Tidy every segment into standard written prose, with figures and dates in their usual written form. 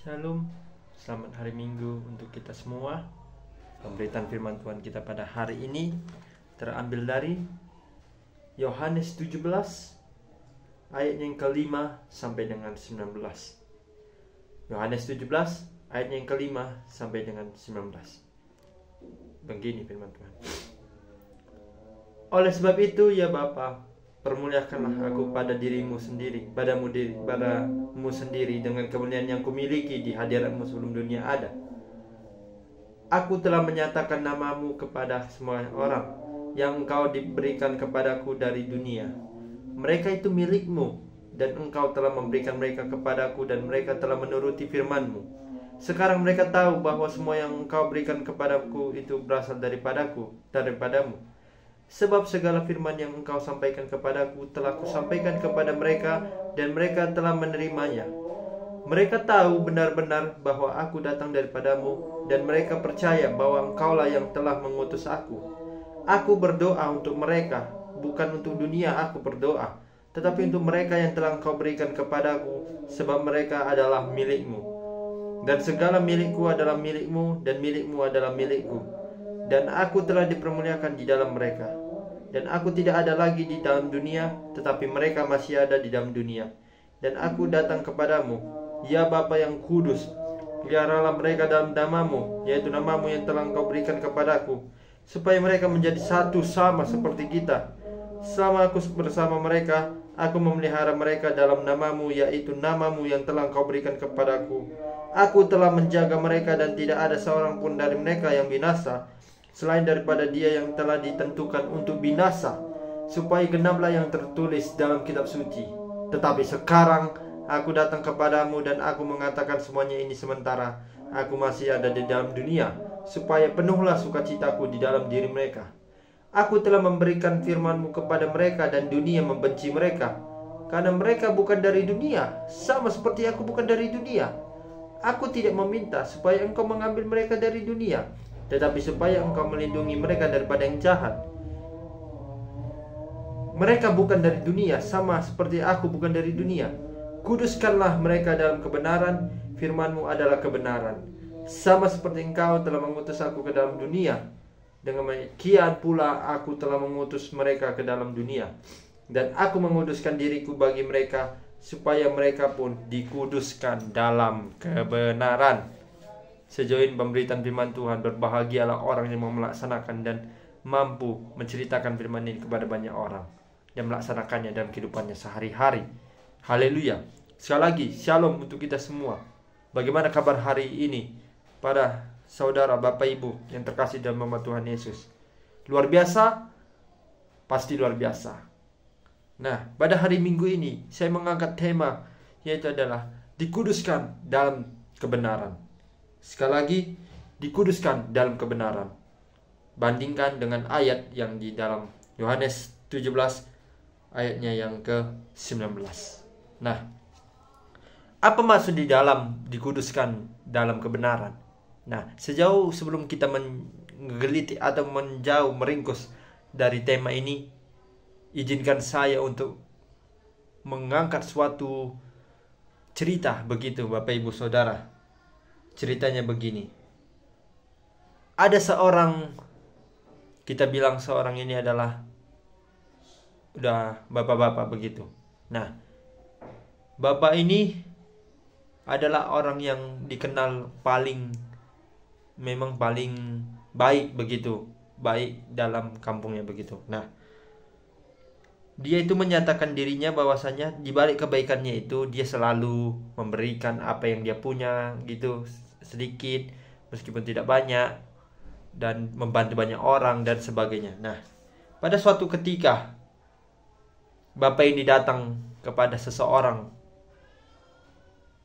Shalom, selamat hari Minggu untuk kita semua. Pemberitaan firman Tuhan kita pada hari ini terambil dari Yohanes 17 ayat yang kelima sampai dengan 19. Yohanes 17 ayat yang kelima sampai dengan 19. Begini firman Tuhan. Oleh sebab itu ya Bapa, permuliakanlah aku pada dirimu sendiri, padamu sendiri dengan kemuliaan yang kumiliki di hadiratmu sebelum dunia ada. Aku telah menyatakan namamu kepada semua orang yang engkau diberikan kepadaku dari dunia. Mereka itu milikmu, dan engkau telah memberikan mereka kepadaku, dan mereka telah menuruti firmanmu. Sekarang mereka tahu bahwa semua yang engkau berikan kepadaku itu berasal daripadamu. Sebab segala firman yang engkau sampaikan kepadaku telah kusampaikan kepada mereka, dan mereka telah menerimanya. Mereka tahu benar-benar bahwa aku datang daripadamu, dan mereka percaya bahwa engkaulah yang telah mengutus aku. Aku berdoa untuk mereka, bukan untuk dunia aku berdoa, tetapi untuk mereka yang telah engkau berikan kepadaku, sebab mereka adalah milikmu. Dan segala milikku adalah milikmu, dan milikmu adalah milikku. Dan aku telah dipermuliakan di dalam mereka. Dan aku tidak ada lagi di dalam dunia, tetapi mereka masih ada di dalam dunia. Dan aku datang kepadamu, ya Bapa yang kudus, peliharalah mereka dalam namamu, yaitu namamu yang telah engkau berikan kepadaku, supaya mereka menjadi satu sama seperti kita. Selama aku bersama mereka, aku memelihara mereka dalam namamu, yaitu namamu yang telah engkau berikan kepadaku. Aku telah menjaga mereka, dan tidak ada seorang pun dari mereka yang binasa, selain daripada dia yang telah ditentukan untuk binasa, supaya genaplah yang tertulis dalam kitab suci. Tetapi sekarang aku datang kepadamu, dan aku mengatakan semuanya ini sementara aku masih ada di dalam dunia, supaya penuhlah sukacitaku di dalam diri mereka. Aku telah memberikan firmanmu kepada mereka, dan dunia membenci mereka, karena mereka bukan dari dunia, sama seperti aku bukan dari dunia. Aku tidak meminta supaya engkau mengambil mereka dari dunia, tetapi supaya engkau melindungi mereka daripada yang jahat. Mereka bukan dari dunia, sama seperti aku bukan dari dunia. Kuduskanlah mereka dalam kebenaran, firmanmu adalah kebenaran. Sama seperti engkau telah mengutus aku ke dalam dunia, dengan demikian pula aku telah mengutus mereka ke dalam dunia. Dan aku menguduskan diriku bagi mereka, supaya mereka pun dikuduskan dalam kebenaran. Sejauh ini pemberitaan firman Tuhan. Berbahagialah orang yang mau melaksanakan dan mampu menceritakan firman ini kepada banyak orang, dan melaksanakannya dalam kehidupannya sehari-hari. Haleluya. Sekali lagi, shalom untuk kita semua. Bagaimana kabar hari ini para saudara, bapak, ibu yang terkasih dalam nama Tuhan Yesus? Luar biasa? Pasti luar biasa. Nah, pada hari Minggu ini saya mengangkat tema, yaitu adalah dikuduskan dalam kebenaran. Sekali lagi, dikuduskan dalam kebenaran. Bandingkan dengan ayat yang di dalam Yohanes 17 ayatnya yang ke-19. Nah, apa maksud di dalam dikuduskan dalam kebenaran? Nah, sejauh sebelum kita menggeliti atau meringkus dari tema ini, izinkan saya untuk mengangkat suatu cerita begitu Bapak Ibu Saudara. Ceritanya begini. Ada seorang, kita bilang seorang ini adalah udah bapak-bapak begitu. Nah, bapak ini adalah orang yang dikenal memang paling baik begitu, baik dalam kampungnya begitu. Nah, dia itu menyatakan dirinya bahwasanya di balik kebaikannya itu dia selalu memberikan apa yang dia punya gitu, sedikit meskipun tidak banyak, dan membantu banyak orang dan sebagainya. Nah, pada suatu ketika bapak ini datang kepada seseorang,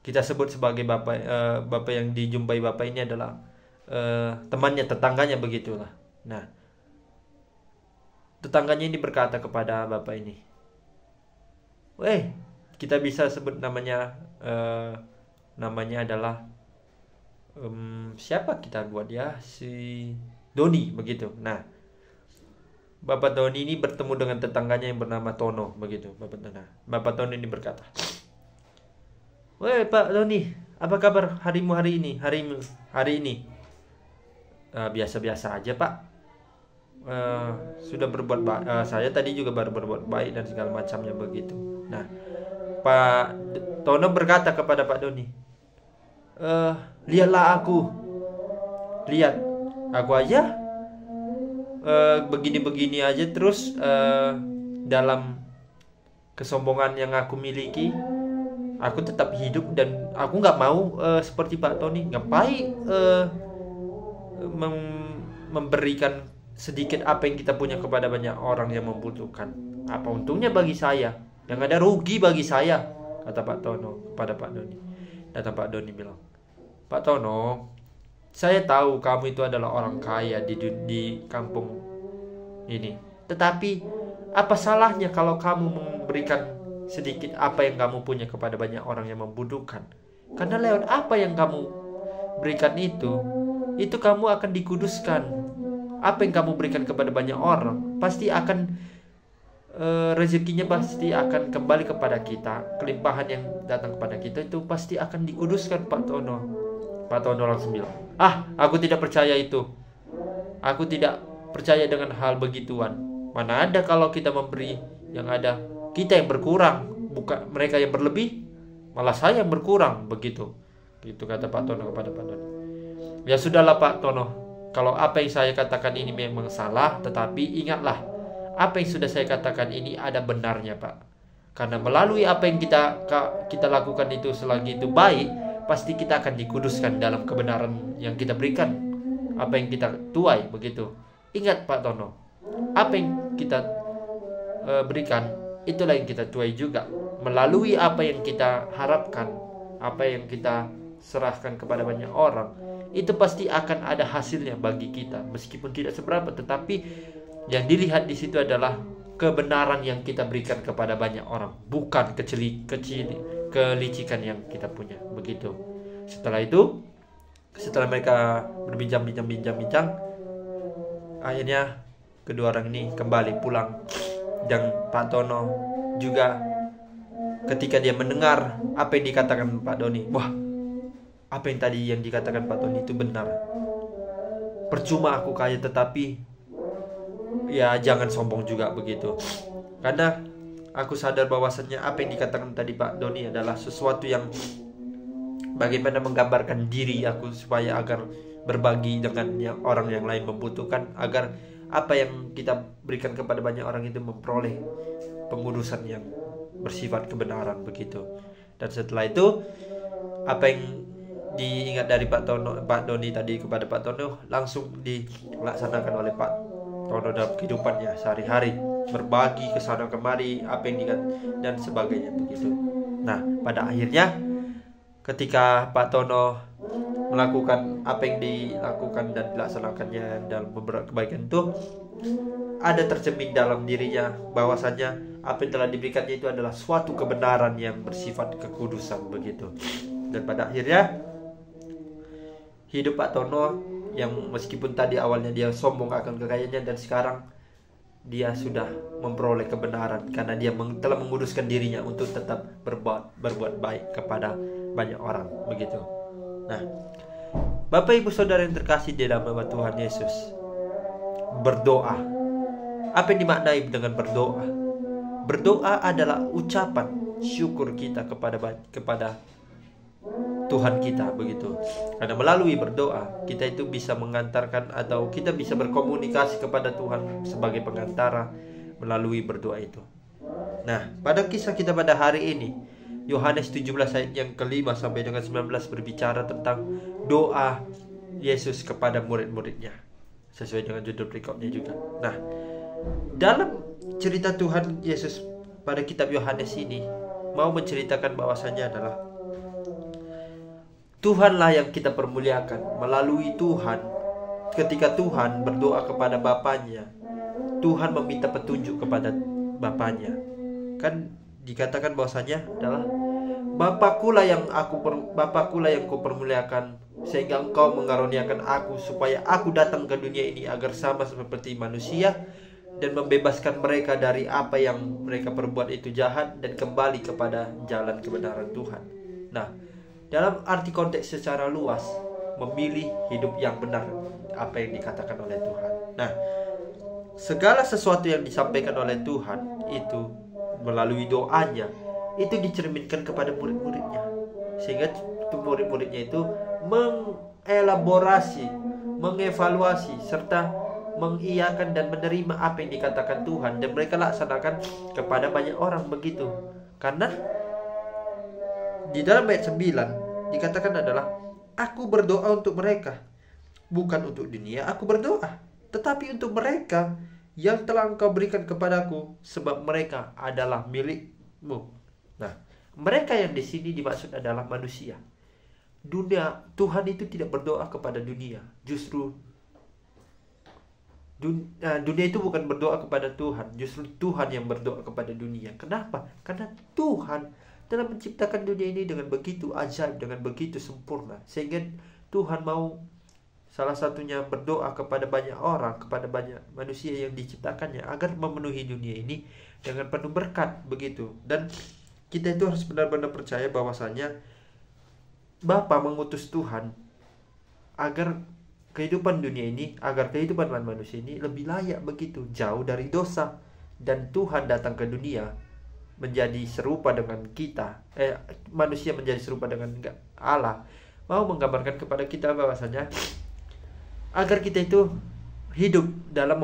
kita sebut sebagai bapak yang dijumpai bapak ini adalah temannya, tetangganya begitulah. Nah, tetangganya ini berkata kepada bapak ini, kita bisa sebut namanya adalah siapa kita buat ya, si Doni begitu. Nah, Bapak Doni ini bertemu dengan tetangganya yang bernama Tono begitu. Bapak Tono ini berkata, Pak Doni, Apa kabar harimu hari ini? Hari ini biasa-biasa aja, Pak. Sudah berbuat baik. Saya tadi juga baru berbuat baik dan segala macamnya begitu. Nah, Pak Tono berkata kepada Pak Doni, lihatlah aku, lihat aku aja begini-begini aja terus, dalam kesombongan yang aku miliki, aku tetap hidup dan aku nggak mau seperti Pak Tony. Ngapain memberikan sedikit apa yang kita punya kepada banyak orang yang membutuhkan? Apa untungnya bagi saya? Yang ada rugi bagi saya, kata Pak Tono kepada Pak Doni. Datang Pak Doni bilang, Pak Tono, saya tahu kamu itu adalah orang kaya di kampung ini. Tetapi apa salahnya kalau kamu memberikan sedikit apa yang kamu punya kepada banyak orang yang membutuhkan? Karena lewat apa yang kamu berikan itu kamu akan dikuduskan. Apa yang kamu berikan kepada banyak orang pasti akan rezekinya pasti akan kembali kepada kita. Kelimpahan yang datang kepada kita itu pasti akan dikuduskan, Pak Tono. Pak Tono langsung bilang, aku tidak percaya itu. Aku tidak percaya dengan hal begituan. Mana ada kalau kita memberi, yang ada kita yang berkurang, bukan mereka yang berlebih, malah saya yang berkurang, begitu. Gitu kata Pak Tono kepada Pak Tono. Ya sudahlah Pak Tono, kalau apa yang saya katakan ini memang salah, tetapi ingatlah, apa yang sudah saya katakan ini ada benarnya, Pak. Karena melalui apa yang kita lakukan itu, selagi itu baik, pasti kita akan dikuduskan dalam kebenaran yang kita berikan, apa yang kita tuai, begitu. Ingat Pak Tono, apa yang kita berikan, itulah yang kita tuai juga. Melalui apa yang kita harapkan, apa yang kita serahkan kepada banyak orang, itu pasti akan ada hasilnya bagi kita, meskipun tidak seberapa. Tetapi yang dilihat di situ adalah kebenaran yang kita berikan kepada banyak orang, bukan kelicikan yang kita punya, begitu. Setelah itu, setelah mereka berbincang-bincang, akhirnya kedua orang ini kembali pulang. Dan Pak Tono juga ketika dia mendengar apa yang dikatakan Pak Doni, wah, apa yang tadi yang dikatakan Pak Doni itu benar. Percuma aku kaya, tetapi ya jangan sombong juga, begitu. Karena aku sadar bahwasannya apa yang dikatakan tadi Pak Doni adalah sesuatu yang bagaimana menggambarkan diri aku supaya agar berbagi dengan orang yang lain membutuhkan, agar apa yang kita berikan kepada banyak orang itu memperoleh pengudusan yang bersifat kebenaran, begitu. Dan setelah itu, apa yang diingat dari Pak Doni tadi kepada Pak Tono langsung dilaksanakan oleh Pak Tono dalam kehidupannya sehari-hari, berbagi ke sana kemari apa yang diingat dan sebagainya, begitu. Nah, pada akhirnya ketika Pak Tono melakukan apa yang dilakukan dan dilaksanakannya dalam beberapa kebaikan itu, ada tercermin dalam dirinya bahwasanya apa yang telah diberikannya itu adalah suatu kebenaran yang bersifat kekudusan, begitu. Dan pada akhirnya hidup Pak Tono yang meskipun tadi awalnya dia sombong akan kekayaannya, dan sekarang dia sudah memperoleh kebenaran karena dia telah menguduskan dirinya untuk tetap berbuat baik kepada banyak orang, begitu. Nah, Bapak Ibu Saudara yang terkasih di dalam nama Tuhan Yesus, berdoa. Apa yang dimaknai dengan berdoa? Berdoa adalah ucapan syukur kita kepada Tuhan kita, begitu. Karena melalui berdoa kita itu bisa mengantarkan atau kita bisa berkomunikasi kepada Tuhan sebagai pengantara melalui berdoa itu. Nah, pada kisah kita pada hari ini, Yohanes 17 ayat yang ke-5 sampai dengan 19 berbicara tentang doa Yesus kepada murid-muridnya, sesuai dengan judul berikutnya juga. Nah, dalam cerita Tuhan Yesus pada kitab Yohanes ini mau menceritakan bahwasannya adalah Tuhanlah yang kita permuliakan. Melalui Tuhan, ketika Tuhan berdoa kepada Bapanya, Tuhan meminta petunjuk kepada Bapanya. Kan dikatakan bahwasanya adalah Bapakulah yang kupermuliakan, sehingga engkau mengaruniakan aku supaya aku datang ke dunia ini agar sama seperti manusia dan membebaskan mereka dari apa yang mereka perbuat itu jahat dan kembali kepada jalan kebenaran Tuhan. Nah, Dalam arti konteks secara luas, memilih hidup yang benar, apa yang dikatakan oleh Tuhan. Nah, segala sesuatu yang disampaikan oleh Tuhan itu melalui doanya, itu dicerminkan kepada murid-muridnya, sehingga murid-muridnya itu mengelaborasi, mengevaluasi, serta mengiyakan dan menerima apa yang dikatakan Tuhan, dan mereka laksanakan kepada banyak orang begitu. Karena di dalam ayat 9 dikatakan adalah, aku berdoa untuk mereka, bukan untuk dunia aku berdoa, tetapi untuk mereka yang telah engkau berikan kepadaku, sebab mereka adalah milikmu. Nah, mereka yang di sini dimaksud adalah manusia. Tuhan itu tidak berdoa kepada dunia. Justru dunia itu bukan berdoa kepada Tuhan. Justru Tuhan yang berdoa kepada dunia. Kenapa? Karena Tuhan telah menciptakan dunia ini dengan begitu ajaib, dengan begitu sempurna, sehingga Tuhan mau salah satunya berdoa kepada banyak orang, kepada banyak manusia yang diciptakannya, agar memenuhi dunia ini dengan penuh berkat begitu. Dan kita itu harus benar-benar percaya bahwasanya Bapa mengutus Tuhan agar kehidupan dunia ini, agar kehidupan manusia ini lebih layak begitu, jauh dari dosa. Dan Tuhan datang ke dunia menjadi serupa dengan kita, manusia menjadi serupa dengan Allah, mau menggambarkan kepada kita bahwasanya agar kita itu hidup dalam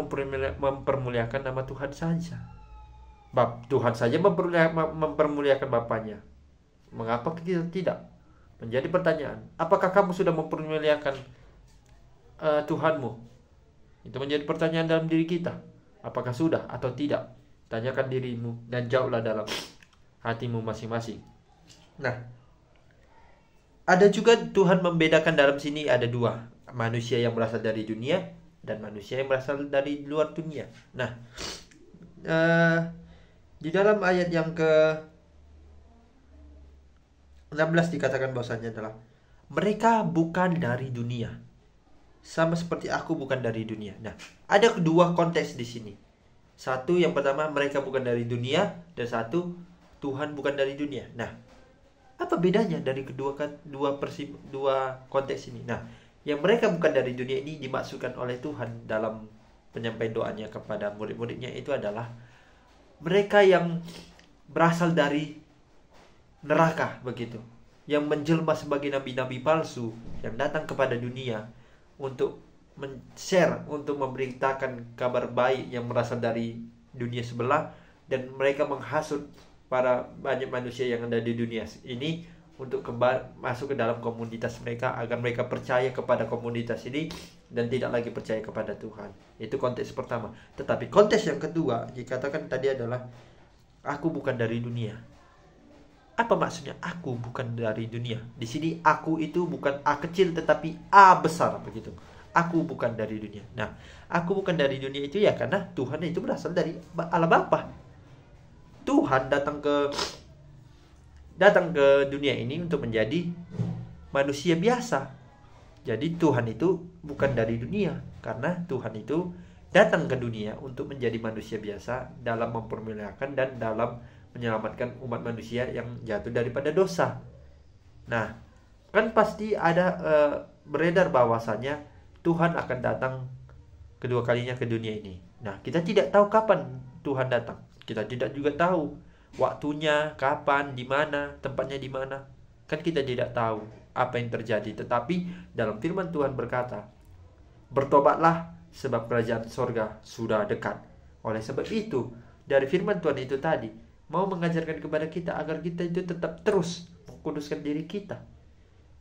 mempermuliakan nama Tuhan saja. Tuhan saja mempermuliakan Bapaknya. Mengapa kita tidak? Menjadi pertanyaan, apakah kamu sudah mempermuliakan Tuhanmu? Itu menjadi pertanyaan dalam diri kita. Apakah sudah atau tidak? Tanyakan dirimu dan jawablah dalam hatimu masing-masing. Nah, ada juga Tuhan membedakan dalam sini, ada dua, manusia yang berasal dari dunia dan manusia yang berasal dari luar dunia. Nah, di dalam ayat yang ke 16 dikatakan bahwasanya adalah, mereka bukan dari dunia, sama seperti aku bukan dari dunia. Nah, ada kedua konteks di sini. Satu, yang pertama, mereka bukan dari dunia, dan satu, Tuhan bukan dari dunia. Nah, apa bedanya dari dua konteks ini? Nah, yang mereka bukan dari dunia ini dimaksudkan oleh Tuhan dalam penyampaian doanya kepada murid-muridnya itu adalah mereka yang berasal dari neraka begitu, yang menjelma sebagai nabi-nabi palsu yang datang kepada dunia untuk men-share, untuk memberitakan kabar baik yang berasal dari dunia sebelah, dan mereka menghasut para banyak manusia yang ada di dunia ini untuk masuk ke dalam komunitas mereka, agar mereka percaya kepada komunitas ini dan tidak lagi percaya kepada Tuhan. Itu konteks pertama. Tetapi konteks yang kedua dikatakan tadi adalah, aku bukan dari dunia. Apa maksudnya aku bukan dari dunia? Di sini aku itu bukan A kecil tetapi A besar begitu. Aku bukan dari dunia. Nah, aku bukan dari dunia itu ya karena Tuhan itu berasal dari Allah Bapa. Tuhan datang ke dunia ini untuk menjadi manusia biasa. Jadi Tuhan itu bukan dari dunia, karena Tuhan itu datang ke dunia untuk menjadi manusia biasa dalam mempermuliakan dan dalam menyelamatkan umat manusia yang jatuh daripada dosa. Nah, kan pasti ada beredar bahwasanya Tuhan akan datang kedua kalinya ke dunia ini. Nah, kita tidak tahu kapan Tuhan datang. Kita tidak juga tahu waktunya, kapan, di mana, tempatnya di mana. Kan kita tidak tahu apa yang terjadi. Tetapi dalam firman Tuhan berkata, bertobatlah sebab kerajaan sorga sudah dekat. Oleh sebab itu, dari firman Tuhan itu tadi, mau mengajarkan kepada kita agar kita itu tetap terus mengkuduskan diri kita.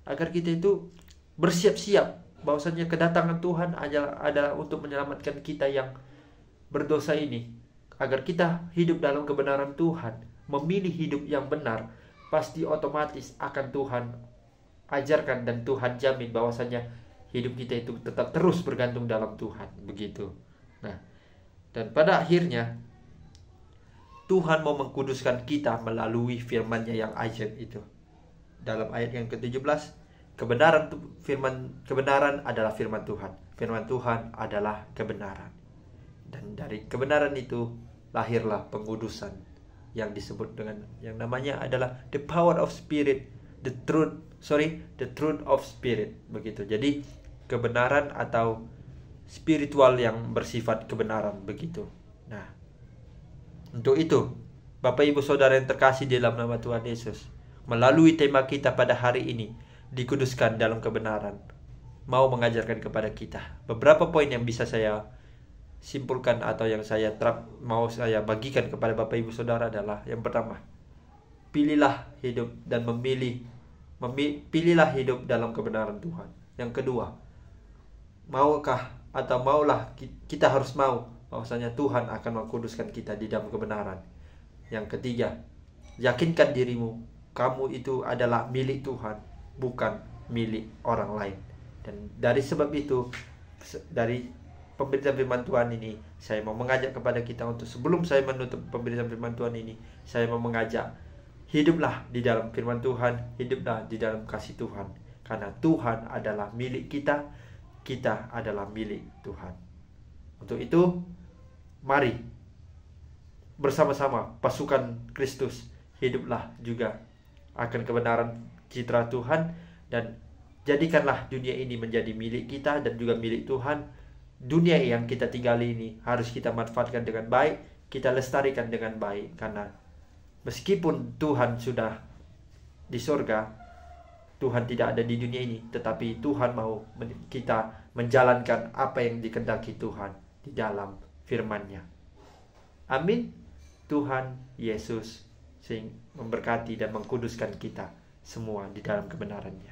Agar kita itu bersiap-siap bahwasanya kedatangan Tuhan adalah untuk menyelamatkan kita yang berdosa ini. Agar kita hidup dalam kebenaran Tuhan, memilih hidup yang benar, pasti otomatis akan Tuhan ajarkan dan Tuhan jamin bahwasanya hidup kita itu tetap terus bergantung dalam Tuhan, begitu. Nah, dan pada akhirnya Tuhan mau mengkuduskan kita melalui firman-Nya yang ajaib itu. Dalam ayat yang ke-17, kebenaran adalah firman Tuhan. Firman Tuhan adalah kebenaran. Dan dari kebenaran itu lahirlah pengudusan yang disebut dengan yang namanya adalah the power of spirit, the truth of spirit, begitu. Jadi kebenaran atau spiritual yang bersifat kebenaran, begitu. Nah, untuk itu Bapak Ibu Saudara yang terkasih di dalam nama Tuhan Yesus, melalui tema kita pada hari ini, dikuduskan dalam kebenaran, mau mengajarkan kepada kita beberapa poin yang bisa saya simpulkan atau yang saya mau saya bagikan kepada Bapak Ibu Saudara adalah, yang pertama, pilihlah hidup dan pilihlah hidup dalam kebenaran Tuhan. Yang kedua, maulah kita harus mau bahwasanya Tuhan akan mengkuduskan kita di dalam kebenaran. Yang ketiga, yakinkan dirimu kamu itu adalah milik Tuhan, bukan milik orang lain. Dan dari sebab itu, dari pemberitaan firman Tuhan ini, saya mau mengajak kepada kita untuk, sebelum saya menutup pemberitaan firman Tuhan ini, saya mau mengajak, hiduplah di dalam firman Tuhan, hiduplah di dalam kasih Tuhan. Karena Tuhan adalah milik kita, kita adalah milik Tuhan. Untuk itu, mari bersama-sama pasukan Kristus, hiduplah juga akan kebenaran citra Tuhan, dan jadikanlah dunia ini menjadi milik kita dan juga milik Tuhan. Dunia yang kita tinggali ini harus kita manfaatkan dengan baik, kita lestarikan dengan baik. Karena meskipun Tuhan sudah di sorga, Tuhan tidak ada di dunia ini, tetapi Tuhan mau kita menjalankan apa yang dikehendaki Tuhan di dalam firman-Nya. Amin. Tuhan Yesus memberkati dan mengkuduskan kita semua di dalam kebenaran-Nya.